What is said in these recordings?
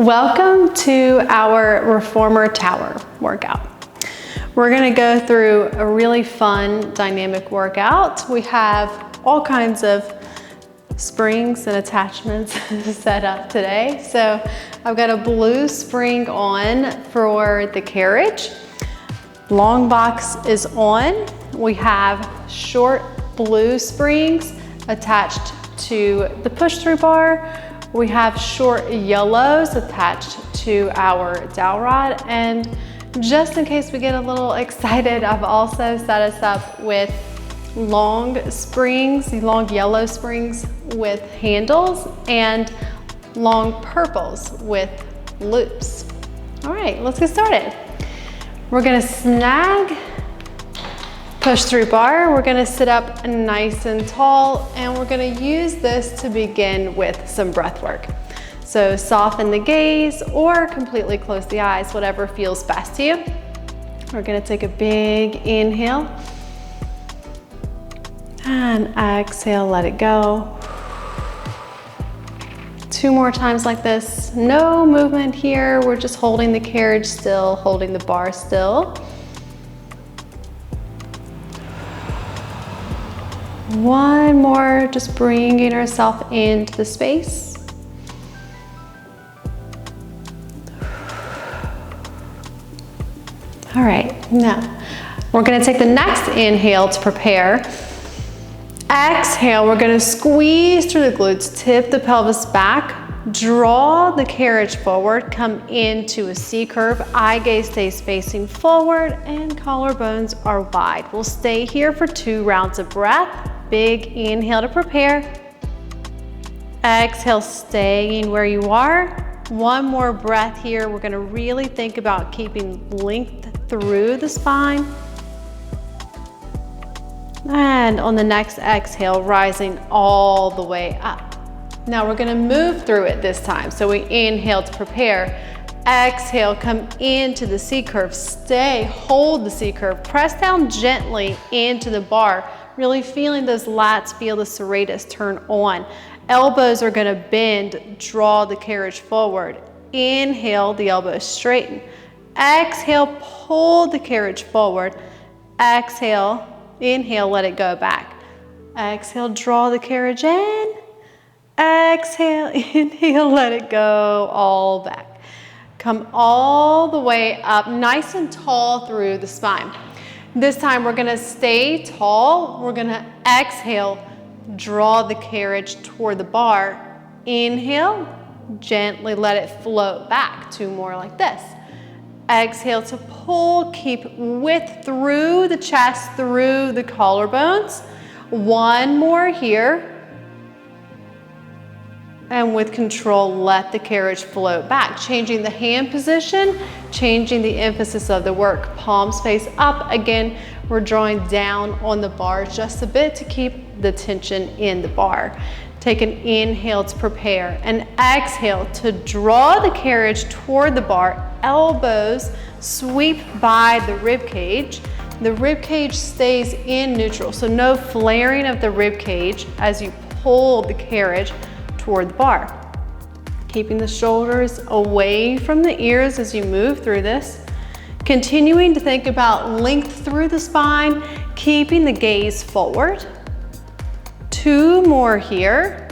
Welcome to our reformer tower workout. We're gonna go through a really fun dynamic workout. We have all kinds of springs and attachments set up today. So I've got a blue spring on for the carriage. Long box is on. We have short blue springs attached to the push-through bar. We have short yellows attached to our dowel rod, and just in case we get a little excited, I've also set us up with long springs, long yellow springs with handles, and long purples with loops. All right, let's get started. We're gonna snag push-through bar. We're gonna sit up nice and tall, and we're gonna use this to begin with some breath work. So soften the gaze or completely close the eyes, whatever feels best to you. We're gonna take a big inhale and exhale, let it go. 2 more times like this. No movement here. We're just holding the carriage still, holding the bar still. 1 more, just bringing ourselves into the space. All right, now we're gonna take the next inhale to prepare. Exhale, we're gonna squeeze through the glutes, tip the pelvis back, draw the carriage forward, come into a C curve, eye gaze stays facing forward, and collarbones are wide. We'll stay here for 2 rounds of breath. Big inhale to prepare. Exhale, staying where you are. 1 more breath here. We're gonna really think about keeping length through the spine. And on the next exhale, rising all the way up. Now we're gonna move through it this time. So we inhale to prepare. Exhale, come into the C curve. Stay, hold the C curve. Press down gently into the bar. Really feeling those lats, feel the serratus turn on. Elbows are gonna bend, draw the carriage forward. Inhale, the elbows straighten. Exhale, pull the carriage forward. Exhale, inhale, let it go back. Exhale, draw the carriage in. Exhale, inhale, let it go all back. Come all the way up, nice and tall through the spine. This time we're gonna stay tall. We're gonna exhale, draw the carriage toward the bar. Inhale, gently let it float back. 2 more like this. Exhale to pull, keep width through the chest, through the collarbones. 1 more here. And with control, let the carriage float back. Changing the hand position, changing the emphasis of the work. Palms face up. Again, we're drawing down on the bar just a bit to keep the tension in the bar. Take an inhale to prepare, and exhale to draw the carriage toward the bar. Elbows sweep by the rib cage. The rib cage stays in neutral, so no flaring of the rib cage as you pull the carriage toward the bar. Keeping the shoulders away from the ears as you move through this. Continuing to think about length through the spine, keeping the gaze forward. 2 more here.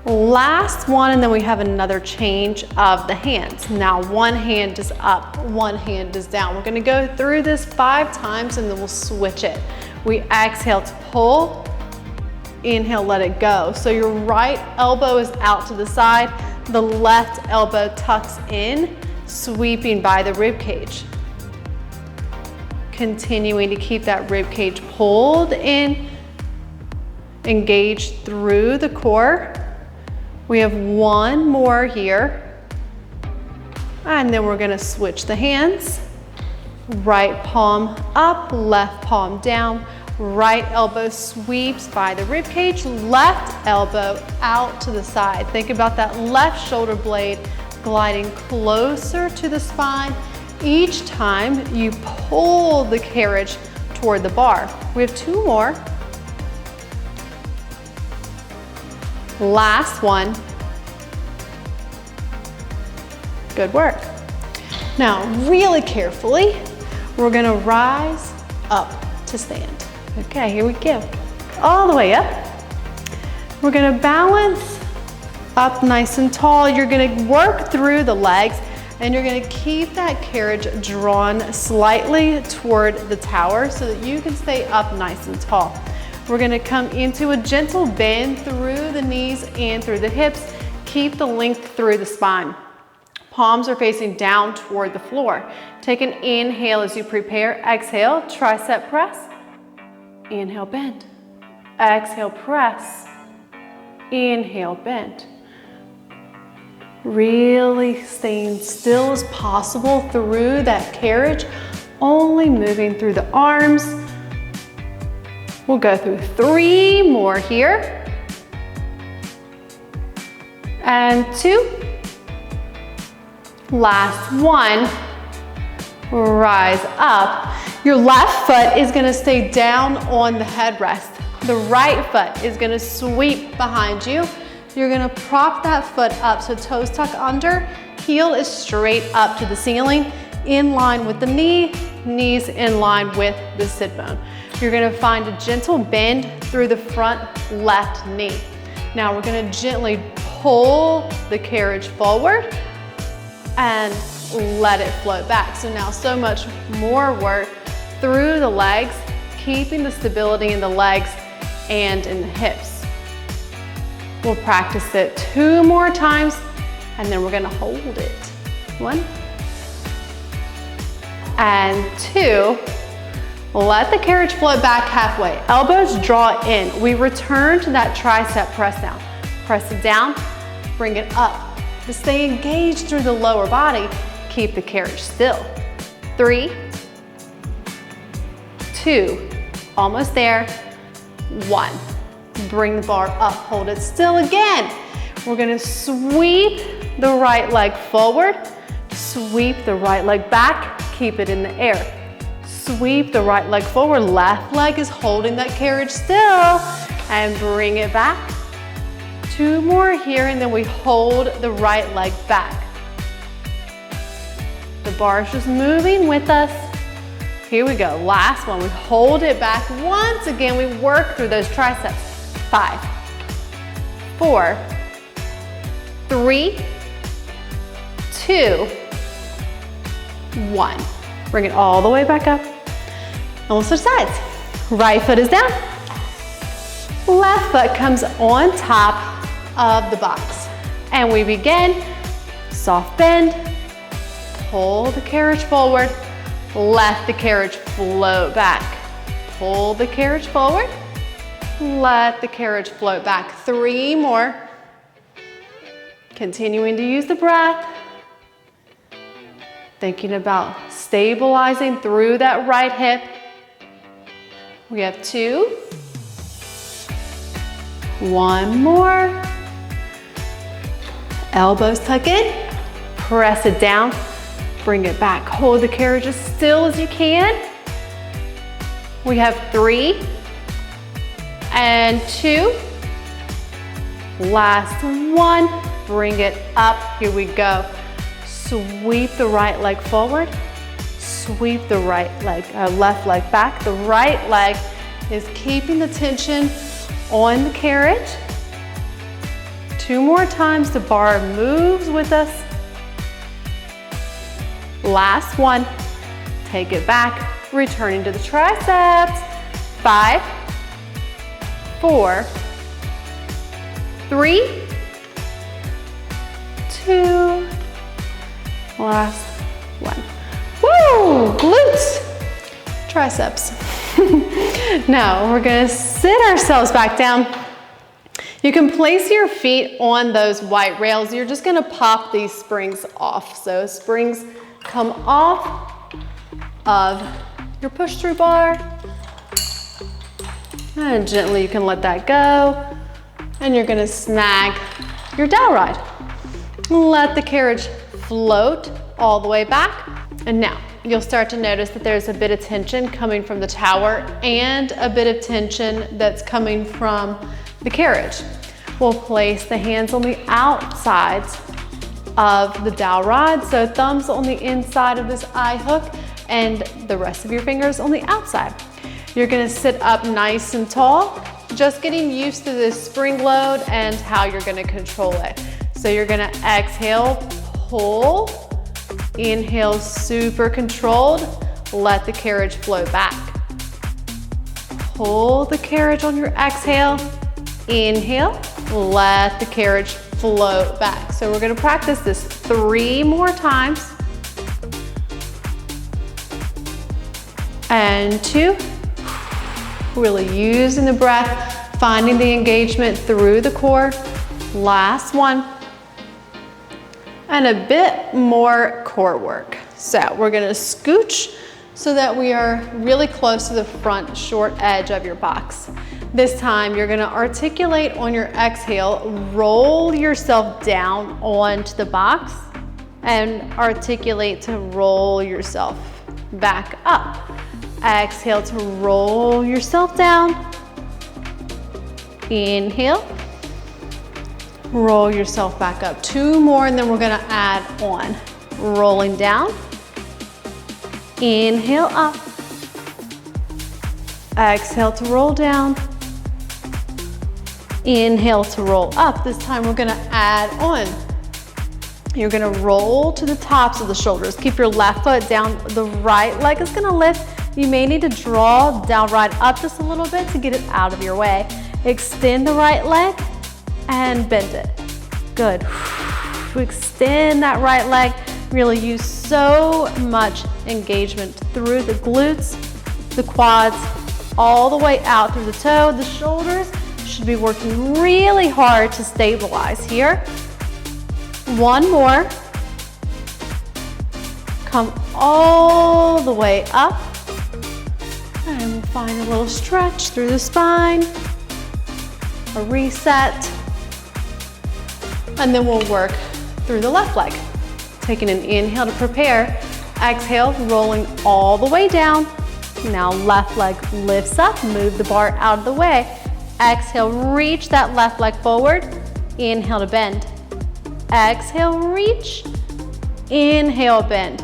Last one, and then we have another change of the hands. Now 1 hand is up, 1 hand is down. We're gonna go through this 5 times and then we'll switch it. We exhale to pull. Inhale, let it go. So your right elbow is out to the side, the left elbow tucks in, sweeping by the rib cage. Continuing to keep that rib cage pulled in, engaged through the core. We have 1 more here. And then we're gonna switch the hands. Right palm up, left palm down. Right elbow sweeps by the rib cage, left elbow out to the side. Think about that left shoulder blade gliding closer to the spine. Each time you pull the carriage toward the bar. We have 2 more. Last one. Good work. Now, really carefully, we're gonna rise up to stand. Okay, here we go. All the way up. We're gonna balance up nice and tall. You're gonna work through the legs and you're gonna keep that carriage drawn slightly toward the tower so that you can stay up nice and tall. We're gonna come into a gentle bend through the knees and through the hips. Keep the length through the spine. Palms are facing down toward the floor. Take an inhale as you prepare. Exhale, tricep press. Inhale, bend. Exhale, press. Inhale, bend. Really staying still as possible through that carriage, only moving through the arms. We'll go through 3 more here. And 2. Last 1. Rise up. Your left foot is gonna stay down on the headrest. The right foot is gonna sweep behind you. You're gonna prop that foot up so toes tuck under, heel is straight up to the ceiling, in line with the knee, knees in line with the sit bone. You're gonna find a gentle bend through the front left knee. Now we're gonna gently pull the carriage forward and let it float back. So now so much more work through the legs, keeping the stability in the legs and in the hips. We'll practice it 2 more times and then we're gonna hold it. 1 and 2. Let the carriage float back halfway. Elbows draw in. We return to that tricep press down. Press it down, bring it up. To stay engaged through the lower body, keep the carriage still. 3, 2, almost there. 1, bring the bar up, hold it still again. We're gonna sweep the right leg forward, sweep the right leg back, keep it in the air. Sweep the right leg forward, left leg is holding that carriage still, and bring it back. 2 more here, and then we hold the right leg back. The bar is just moving with us. Here we go, last one. We hold it back. Once again, we work through those triceps. 5, 4, 3, 2, 1. Bring it all the way back up. And we'll switch sides. Right foot is down. Left foot comes on top of the box. And we begin, soft bend, pull the carriage forward, let the carriage float back. Pull the carriage forward, let the carriage float back. 3 more. Continuing to use the breath. Thinking about stabilizing through that right hip. We have 2. 1 more. Elbows tuck in, press it down, bring it back. Hold the carriage as still as you can. We have 3 and 2. Last 1, bring it up, here we go. Sweep the right leg forward, sweep the left leg back. The right leg is keeping the tension on the carriage. 2 more times, the bar moves with us. Last 1, take it back, returning to the triceps. 5, 4, 3, 2, last 1. Woo, glutes, triceps. Now we're gonna sit ourselves back down. You can place your feet on those white rails. You're just gonna pop these springs off. So springs come off of your push-through bar. And gently you can let that go. And you're gonna snag your dowel rod. Let the carriage float all the way back. And now you'll start to notice that there's a bit of tension coming from the tower and a bit of tension that's coming from the carriage. We'll place the hands on the outsides of the dowel rod. So thumbs on the inside of this eye hook and the rest of your fingers on the outside. You're gonna sit up nice and tall, just getting used to this spring load and how you're gonna control it. So you're gonna exhale, pull, inhale, super controlled, let the carriage flow back. Pull the carriage on your exhale, inhale, let the carriage float back. So we're gonna practice this 3 more times. And 2, really using the breath, finding the engagement through the core. Last 1. And a bit more core work. So we're gonna scooch so that we are really close to the front short edge of your box. This time you're gonna articulate on your exhale, roll yourself down onto the box and articulate to roll yourself back up. Exhale to roll yourself down. Inhale, roll yourself back up. 2 more and then we're gonna add on. Rolling down. Inhale up. Exhale to roll down. Inhale to roll up. This time we're gonna add on. You're gonna roll to the tops of the shoulders. Keep your left foot down. The right leg is gonna lift. You may need to draw down right up just a little bit to get it out of your way. Extend the right leg and bend it. Good. Extend that right leg. Really use so much engagement through the glutes, the quads, all the way out through the toe. The shoulders should be working really hard to stabilize here. 1 more. Come all the way up. And we'll find a little stretch through the spine. A reset. And then we'll work through the left leg. Taking an inhale to prepare. Exhale, rolling all the way down. Now left leg lifts up, move the bar out of the way. Exhale, reach that left leg forward. Inhale to bend. Exhale, reach. Inhale, bend.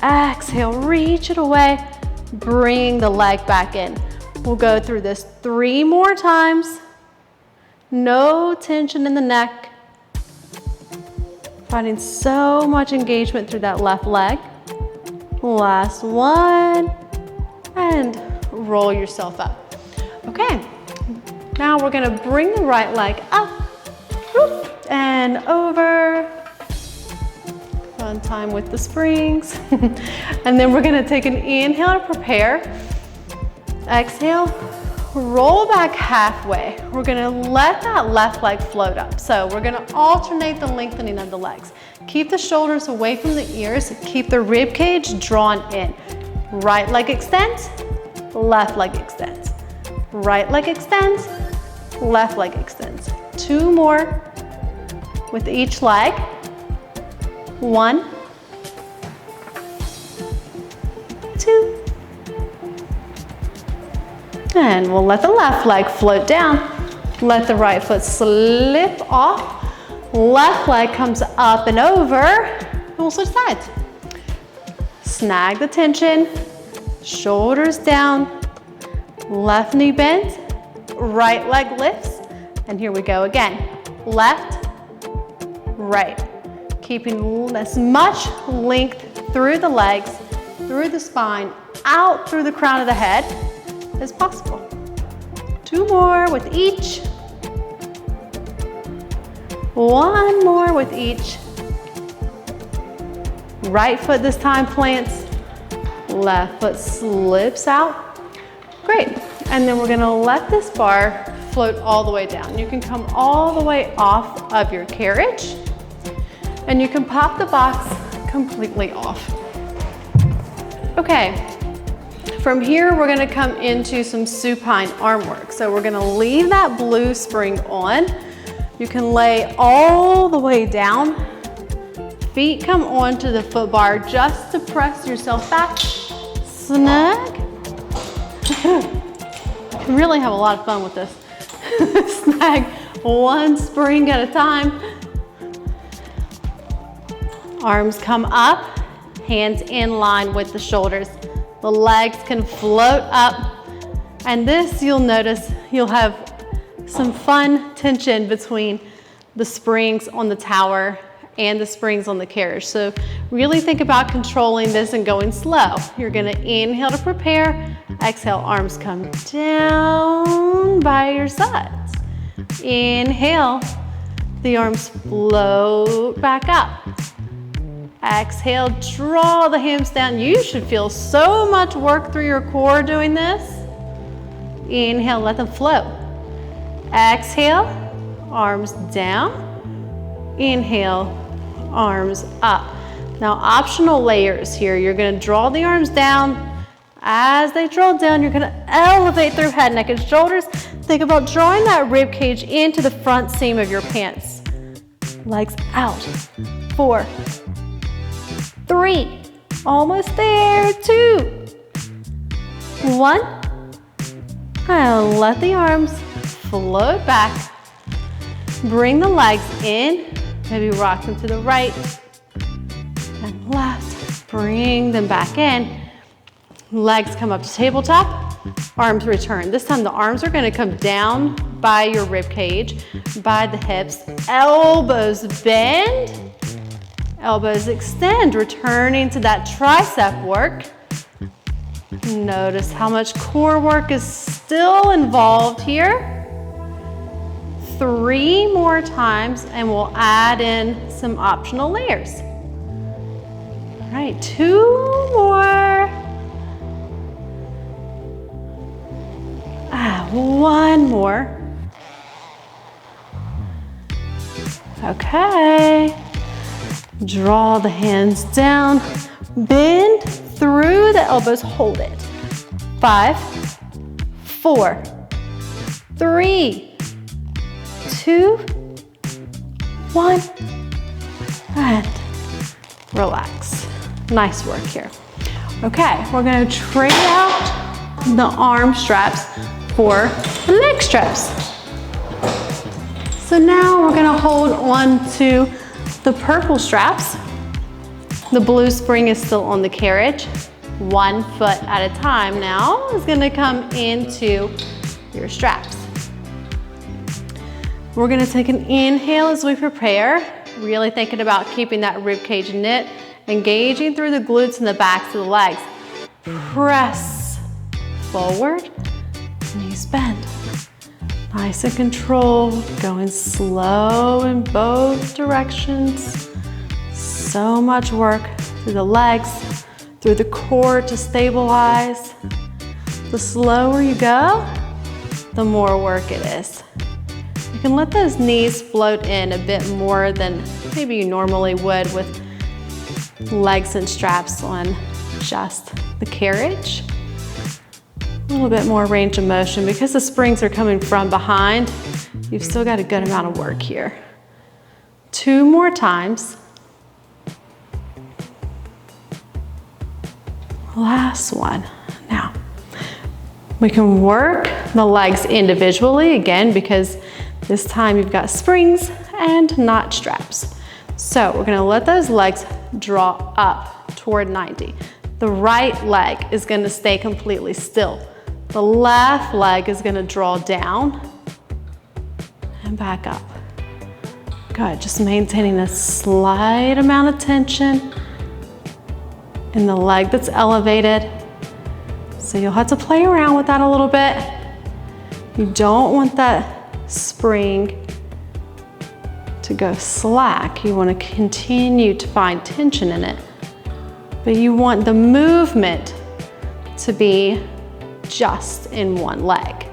Exhale, reach it away. Bring the leg back in. We'll go through this 3 more times. No tension in the neck. Finding so much engagement through that left leg. Last 1. And roll yourself up. Okay, now we're gonna bring the right leg up and over. Fun time with the springs. And then we're gonna take an inhale to prepare. Exhale, roll back halfway. We're gonna let that left leg float up. So we're gonna alternate the lengthening of the legs. Keep the shoulders away from the ears. Keep the rib cage drawn in. Right leg extends, left leg extends. Right leg extends, left leg extends. 2 more with each leg. 1, 2. And we'll let the left leg float down. Let the right foot slip off. Left leg comes up and over. And we'll switch sides. Snag the tension. Shoulders down. Left knee bends. Right leg lifts. And here we go again. Left, right. Keeping as much length through the legs, through the spine, out through the crown of the head as possible. 2 more with each. 1 more with each. Right foot this time plants. Left foot slips out. Great. And then we're gonna let this bar float all the way down. You can come all the way off of your carriage and you can pop the box completely off. Okay. From here, we're gonna come into some supine arm work. So we're gonna leave that blue spring on. You can lay all the way down. Feet come onto the foot bar just to press yourself back. Snug. You can really have a lot of fun with this. Snag 1 spring at a time. Arms come up, hands in line with the shoulders. The legs can float up. And this, you'll notice, you'll have some fun tension between the springs on the tower and the springs on the carriage. So really think about controlling this and going slow. You're gonna inhale to prepare, exhale, arms come down by your sides. Inhale, the arms float back up. Exhale, draw the hands down. You should feel so much work through your core doing this. Inhale, let them float. Exhale, arms down. Inhale, arms up. Now, optional layers here. You're gonna draw the arms down. As they draw down, you're gonna elevate through head, neck, and shoulders. Think about drawing that rib cage into the front seam of your pants. Legs out. 4, 3, almost there, 2, 1. And let the arms float back. Bring the legs in. Maybe rock them to the right and left. Bring them back in. Legs come up to tabletop. Arms return. This time the arms are going to come down by your rib cage, by the hips. Elbows bend. Elbows extend, returning to that tricep work. Notice how much core work is still involved here. 3 more times, and we'll add in some optional layers. All right, 2 more. 1 more. Okay. Draw the hands down, bend through the elbows, hold it. 5, 4, 3, 2, 1, and relax. Nice work here. Okay, we're gonna trade out the arm straps for the leg straps. So now we're gonna hold on to the purple straps. The blue spring is still on the carriage. 1 foot at a time now is gonna come into your straps. We're gonna take an inhale as we prepare, really thinking about keeping that rib cage knit, engaging through the glutes and the backs of the legs. Press forward, knees bend. Nice and controlled, going slow in both directions. So much work through the legs, through the core to stabilize. The slower you go, the more work it is. You can let those knees float in a bit more than maybe you normally would with legs and straps on just the carriage. A little bit more range of motion. Because the springs are coming from behind, you've still got a good amount of work here. 2 more times. Last one. Now, we can work the legs individually again because this time you've got springs and not straps. So we're gonna let those legs draw up toward 90. The right leg is gonna stay completely still. The left leg is gonna draw down and back up. Good, just maintaining a slight amount of tension in the leg that's elevated. So you'll have to play around with that a little bit. You don't want that spring to go slack. You want to continue to find tension in it. But you want the movement to be just in one leg.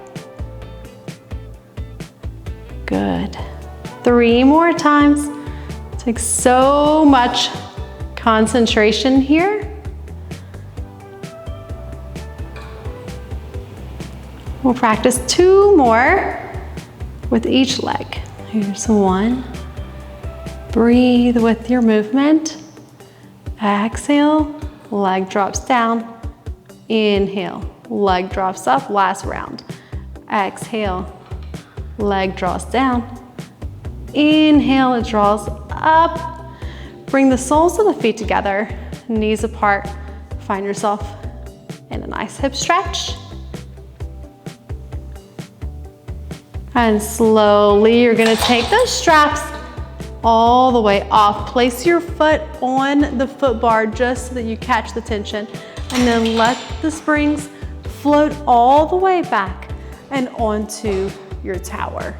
Good. 3 more times. Takes so much concentration here. We'll practice 2 more with each leg. Here's 1. Breathe with your movement. Exhale, leg drops down. Inhale, leg drops up, last round. Exhale, leg draws down. Inhale, it draws up. Bring the soles of the feet together, knees apart. Find yourself in a nice hip stretch. And slowly, you're gonna take those straps all the way off. Place your foot on the foot bar just so that you catch the tension. And then let the springs float all the way back and onto your tower.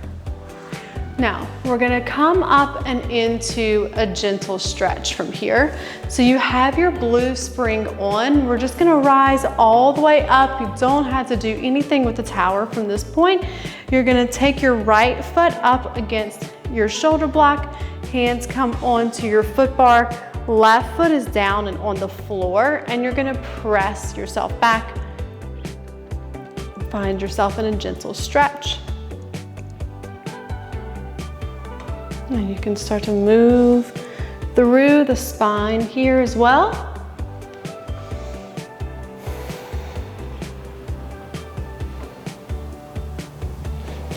Now, we're gonna come up and into a gentle stretch from here. So you have your blue spring on. We're just gonna rise all the way up. You don't have to do anything with the tower from this point. You're gonna take your right foot up against your shoulder block. Hands come onto your foot bar. Left foot is down and on the floor, and you're gonna press yourself back. Find yourself in a gentle stretch. And you can start to move through the spine here as well.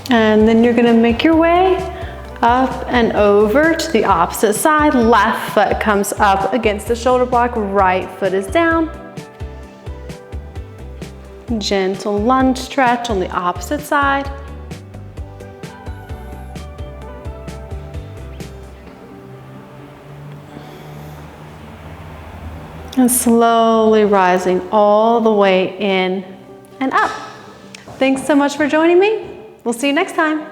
And then you're gonna make your way up and over to the opposite side. Left foot comes up against the shoulder block, right foot is down. Gentle lunge stretch on the opposite side. And slowly rising all the way in and up. Thanks so much for joining me. We'll see you next time.